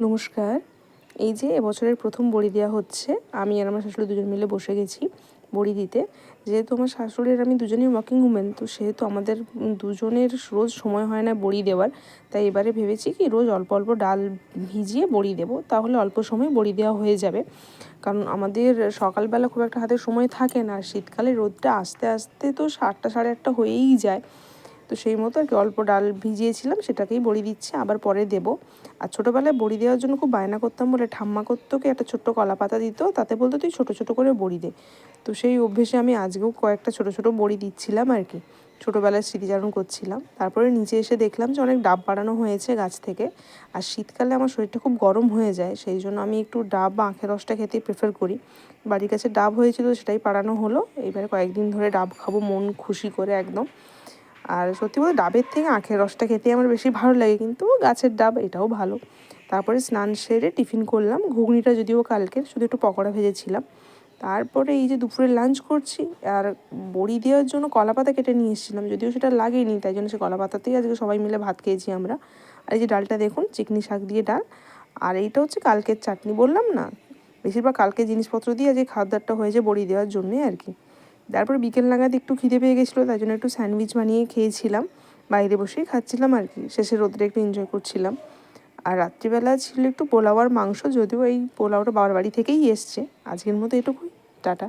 নমস্কার। এই যে এবছরের প্রথম বড়ি দেওয়া হচ্ছে। আমি আর আমার শাশুড়ি দুজন মিলে বসে গেছি বড়ি দিতে। যেহেতু আমার শাশুড়ি আর আমি দুজনেই ওয়ার্কিং উমেন, তো সেহেতু আমাদের দুজনের রোজ সময় হয় না বড়ি দেওয়ার। তাই এবারে ভেবেছি কি রোজ অল্প অল্প ডাল ভিজিয়ে বড়ি দেবো, তাহলে অল্প সময়ে বড়ি দেওয়া হয়ে যাবে। কারণ আমাদের সকালবেলা খুব একটা হাতে সময় থাকে না, আর শীতকালে রোদটা আসতে আসতে তো 8টা সাড়ে 8টা হয়েই যায়। তো সেই মতো আর কি অল্প ডাল ভিজিয়েছিলাম, সেটাকেই বড়ি দিচ্ছি, আবার পরে দেবো। আর ছোটোবেলায় বড়ি দেওয়ার জন্য খুব বায়না করতাম বলে ঠাম্মা করতো কি একটা ছোট্ট কলা পাতা দিত, তাতে বলতো তুই ছোটো ছোটো করে বড়ি দে। তো সেই অভ্যেসে আমি আজকেও কয়েকটা ছোটো ছোটো বড়ি দিচ্ছিলাম আর কি, ছোটোবেলায় স্মৃতিচারণ করছিলাম। তারপরে নিচে এসে দেখলাম যে অনেক ডাব বাড়ানো হয়েছে গাছ থেকে। আর শীতকালে আমার শরীরটা খুব গরম হয়ে যায়, সেই জন্য আমি একটু ডাব বা আখের রসটা খেতেই প্রেফার করি। বাড়ির কাছে ডাব হয়েছিল, সেটাই পাড়ানো হলো। এবারে কয়েকদিন ধরে ডাব খাবো মন খুশি করে একদম। আর সত্যি বলতে ডাবের থেকে আখের রসটা খেতে আমার বেশি ভালো লাগে, কিন্তু গাছের ডাব এটাও ভালো। তারপরে স্নান সেরে টিফিন করলাম, ঘুগনিটা যদিও কালকের, শুধু একটু পকোড়া ভেজেছিলাম। তারপরে এই যে দুপুরে লাঞ্চ করছি, আর বড়ি দেওয়ার জন্য কলা পাতা কেটে নিয়ে এসেছিলাম, যদিও সেটা লাগেনি, তাই জন্য সে কলা পাতাতেই আজকে সবাই মিলে ভাত খেয়েছি আমরা। আর এই যে ডালটা দেখুন, চিকনি শাক দিয়ে ডাল। আর এইটা হচ্ছে কালকের চাটনি, বললাম না বেশিরভাগ কালকের জিনিসপত্র দিয়ে আজকে খাবারটা হয়েছে বড়ি দেওয়ার জন্যই আর কি। তারপর বিকেল নাগাদ একটু খিদে পেয়ে গেছিলো, তাই জন্য একটু স্যান্ডউইচ বানিয়ে খেয়েছিলাম, বাইরে বসেই খাচ্ছিলাম আর কি, শেষে রোদটা একটু এনজয় করছিলাম। আর রাত্রিবেলা ছিল একটু পোলাও আর মাংস, যদিও এই পোলাওটা বাবার বাড়ি থেকেই এসছে। আজকের মতো এটুকুই, টাটা।